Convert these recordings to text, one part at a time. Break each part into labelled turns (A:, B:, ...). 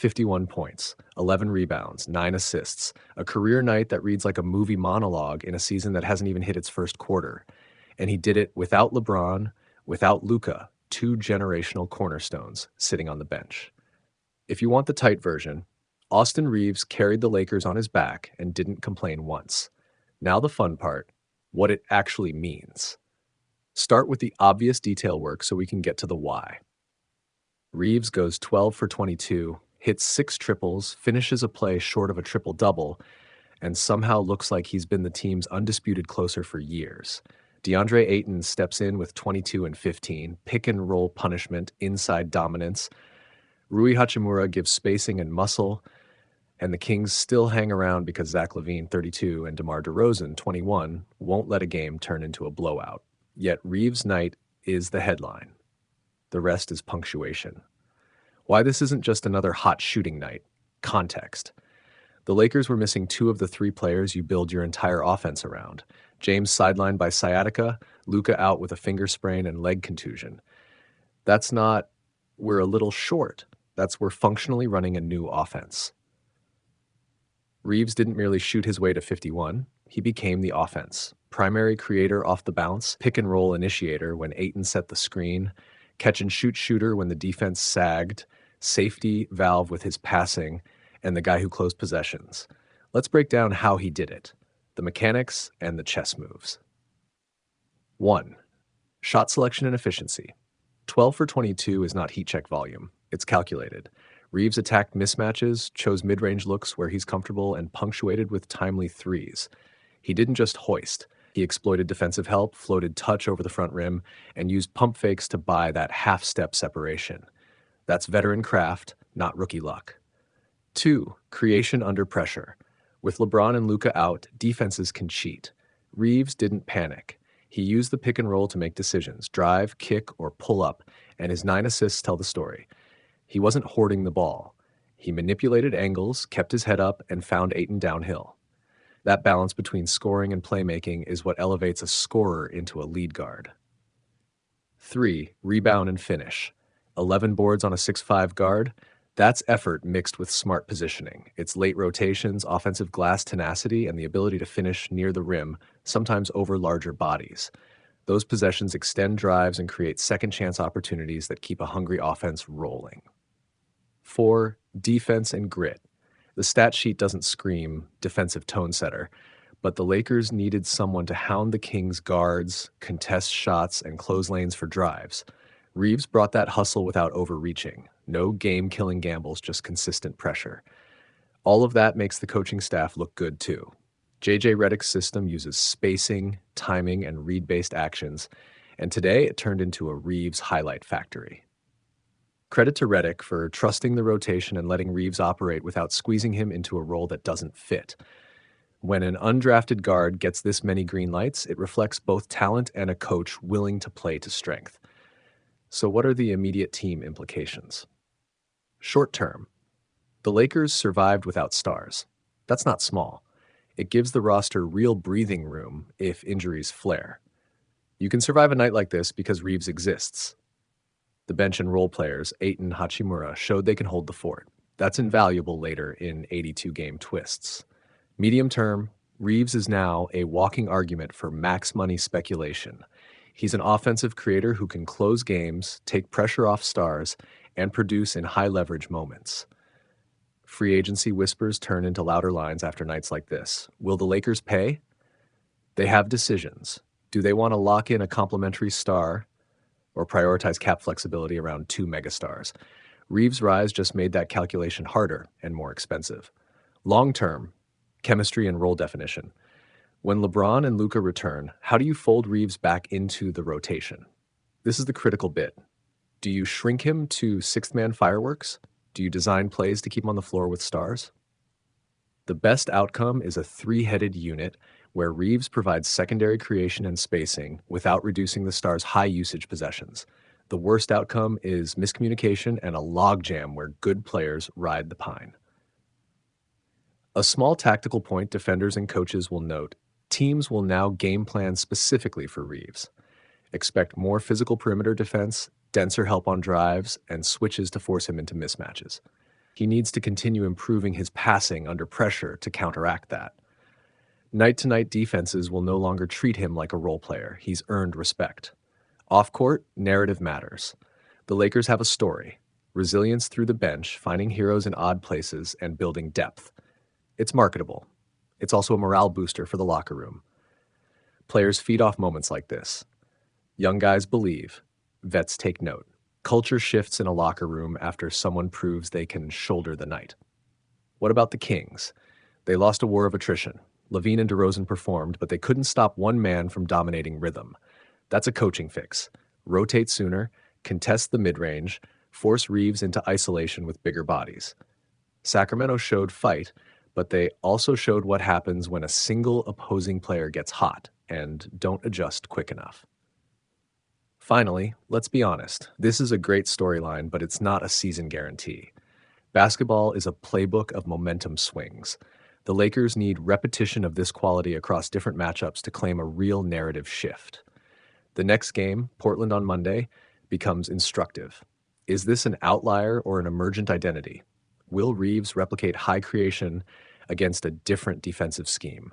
A: 51 points, 11 rebounds, 9 assists, a career night that reads like a movie monologue in a season that hasn't even hit its first quarter. And he did it without LeBron, without Luka, two generational cornerstones sitting on the bench. If you want the tight version, Austin Reaves carried the Lakers on his back and didn't complain once. Now the fun part, what it actually means. Start with the obvious detail work so we can get to the why. Reaves goes 12 for 22, hits 6 triples, finishes a play short of a triple-double, and somehow looks like he's been the team's undisputed closer for years. DeAndre Ayton steps in with 22 and 15, pick-and-roll punishment, inside dominance. Rui Hachimura gives spacing and muscle, and the Kings still hang around because Zach LaVine, 32, and DeMar DeRozan, 21, won't let a game turn into a blowout. Yet Reaves' night is the headline. The rest is punctuation. Why this isn't just another hot shooting night. Context. The Lakers were missing 2 of the 3 players you build your entire offense around. James sidelined by sciatica, Luka out with a finger sprain and leg contusion. That's not, we're a little short. That's we're functionally running a new offense. Reaves didn't merely shoot his way to 51. He became the offense. Primary creator off the bounce, pick-and-roll initiator when Ayton set the screen, catch-and-shoot shooter when the defense sagged, safety valve with his passing, and the guy who closed possessions. Let's break down how he did it, the mechanics and the chess moves. 1. Shot selection and efficiency. 12 for 22 is not heat check volume. It's calculated. Reaves attacked mismatches, chose mid-range looks where he's comfortable, and punctuated with timely threes. He didn't just hoist. He exploited defensive help, floated touch over the front rim, and used pump fakes to buy that half-step separation. That's veteran craft, not rookie luck. 2. Creation under pressure. With LeBron and Luka out, defenses can cheat. Reaves didn't panic. He used the pick and roll to make decisions, drive, kick, or pull up, and his 9 assists tell the story. He wasn't hoarding the ball. He manipulated angles, kept his head up, and found Ayton downhill. That balance between scoring and playmaking is what elevates a scorer into a lead guard. 3. Rebound and finish. 11 boards on a 6'5" guard. That's effort mixed with smart positioning. It's late rotations, offensive glass tenacity, and the ability to finish near the rim, sometimes over larger bodies. Those possessions extend drives and create second-chance opportunities that keep a hungry offense rolling. 4. Defense and grit. The stat sheet doesn't scream defensive tone setter, but the Lakers needed someone to hound the Kings' guards, contest shots, and close lanes for drives. Reaves brought that hustle without overreaching. No game-killing gambles, just consistent pressure. All of that makes the coaching staff look good too. J.J. Redick's system uses spacing, timing, and read-based actions, and today it turned into a Reaves highlight factory. Credit to Redick for trusting the rotation and letting Reaves operate without squeezing him into a role that doesn't fit. When an undrafted guard gets this many green lights, it reflects both talent and a coach willing to play to strength. So what are the immediate team implications? Short term, the Lakers survived without stars. That's not small. It gives the roster real breathing room if injuries flare. You can survive a night like this because Reaves exists. The bench and role players, Ayton, Hachimura, showed they can hold the fort. That's invaluable later in 82-game twists. Medium term, Reaves is now a walking argument for max money speculation. He's an offensive creator who can close games, take pressure off stars, and produce in high-leverage moments. Free agency whispers turn into louder lines after nights like this. Will the Lakers pay? They have decisions. Do they want to lock in a complimentary star or prioritize cap flexibility around 2 megastars? Reaves' rise just made that calculation harder and more expensive. Long-term, chemistry and role definition. When LeBron and Luka return, how do you fold Reaves back into the rotation? This is the critical bit. Do you shrink him to sixth-man fireworks? Do you design plays to keep him on the floor with stars? The best outcome is a 3-headed unit where Reaves provides secondary creation and spacing without reducing the stars' high-usage possessions. The worst outcome is miscommunication and a logjam where good players ride the pine. A small tactical point defenders and coaches will note: teams will now game plan specifically for Reaves. Expect more physical perimeter defense, denser help on drives, and switches to force him into mismatches. He needs to continue improving his passing under pressure to counteract that. Night-to-night defenses will no longer treat him like a role player. He's earned respect. Off-court, narrative matters. The Lakers have a story. Resilience through the bench, finding heroes in odd places, and building depth. It's marketable. It's also a morale booster for the locker room. Players feed off moments like this. Young guys believe. Vets take note. Culture shifts in a locker room after someone proves they can shoulder the night. What about the Kings? They lost a war of attrition. Levine and DeRozan performed, but they couldn't stop one man from dominating rhythm. That's a coaching fix. Rotate sooner, contest the mid-range, force Reaves into isolation with bigger bodies. Sacramento showed fight, but they also showed what happens when a single opposing player gets hot and don't adjust quick enough. Finally, let's be honest. This is a great storyline, but it's not a season guarantee. Basketball is a playbook of momentum swings. The Lakers need repetition of this quality across different matchups to claim a real narrative shift. The next game, Portland on Monday, becomes instructive. Is this an outlier or an emergent identity? Will Reaves replicate high creation against a different defensive scheme?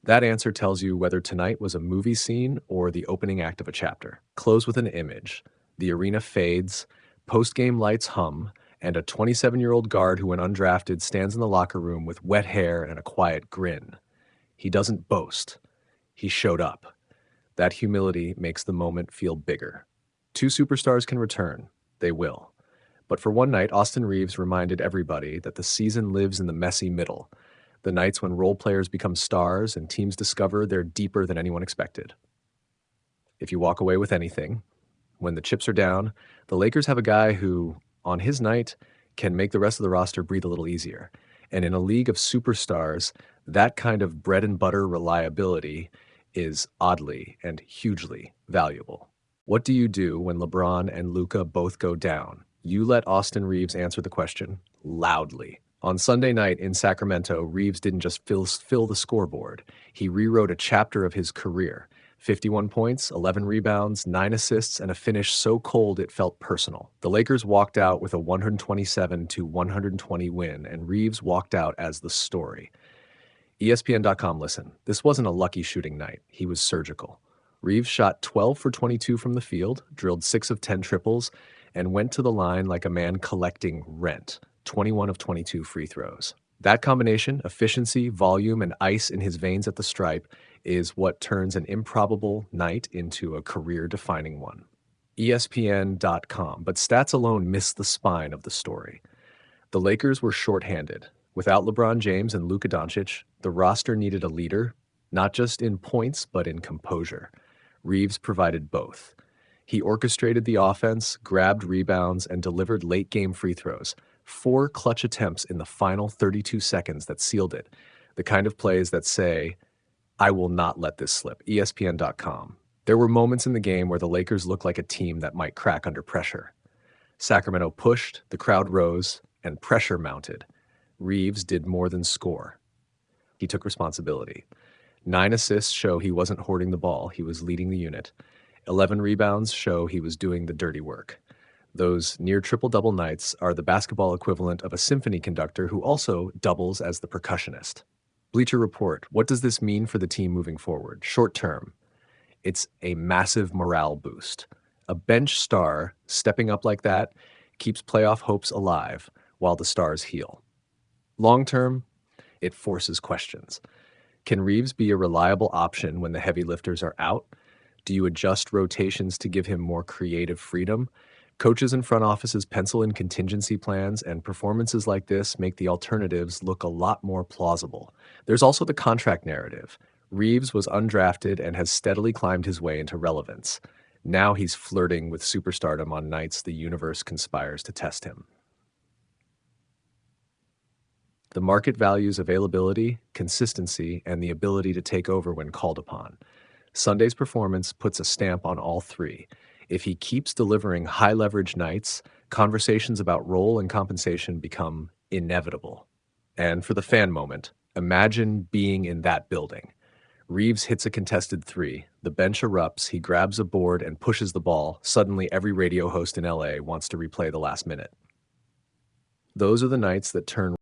A: That answer tells you whether tonight was a movie scene or the opening act of a chapter. Close with an image. The arena fades, post-game lights hum, and a 27-year-old guard who went undrafted stands in the locker room with wet hair and a quiet grin. He doesn't boast. He showed up. That humility makes the moment feel bigger. Two superstars can return. They will. But for one night, Austin Reaves reminded everybody that the season lives in the messy middle, the nights when role players become stars and teams discover they're deeper than anyone expected. If you walk away with anything, when the chips are down, the Lakers have a guy who, on his night, can make the rest of the roster breathe a little easier. And in a league of superstars, that kind of bread and butter reliability is oddly and hugely valuable. What do you do when LeBron and Luka both go down? You let Austin Reaves answer the question loudly. On Sunday night in Sacramento, Reaves didn't just fill the scoreboard. He rewrote a chapter of his career. 51 points, 11 rebounds, 9 assists, and a finish so cold it felt personal. The Lakers walked out with a 127-120 win, and Reaves walked out as the story. ESPN.com, listen, this wasn't a lucky shooting night. He was surgical. Reaves shot 12 for 22 from the field, drilled 6 of 10 triples, and went to the line like a man collecting rent, 21 of 22 free throws. That combination, efficiency, volume, and ice in his veins at the stripe, is what turns an improbable night into a career-defining one. ESPN.com, but stats alone miss the spine of the story. The Lakers were shorthanded. Without LeBron James and Luka Dončić, the roster needed a leader, not just in points, but in composure. Reaves provided both. He orchestrated the offense, grabbed rebounds, and delivered late-game free throws. 4 clutch attempts in the final 32 seconds that sealed it. The kind of plays that say, I will not let this slip. ESPN.com. There were moments in the game where the Lakers looked like a team that might crack under pressure. Sacramento pushed, the crowd rose, and pressure mounted. Reaves did more than score. He took responsibility. 9 assists show he wasn't hoarding the ball, he was leading the unit. 11 rebounds show he was doing the dirty work. Those near triple-double nights are the basketball equivalent of a symphony conductor who also doubles as the percussionist. Bleacher Report, what does this mean for the team moving forward? Short term, it's a massive morale boost. A bench star stepping up like that keeps playoff hopes alive while the stars heal. Long term, it forces questions. Can Reaves be a reliable option when the heavy lifters are out? Do you adjust rotations to give him more creative freedom? Coaches and front offices pencil in contingency plans, and performances like this make the alternatives look a lot more plausible. There's also the contract narrative. Reaves was undrafted and has steadily climbed his way into relevance. Now he's flirting with superstardom on nights the universe conspires to test him. The market values availability, consistency, and the ability to take over when called upon. Sunday's performance puts a stamp on all three. If he keeps delivering high-leverage nights, conversations about role and compensation become inevitable. And for the fan moment, imagine being in that building. Reaves hits a contested 3. The bench erupts, he grabs a board and pushes the ball. Suddenly, every radio host in LA wants to replay the last minute. Those are the nights that turn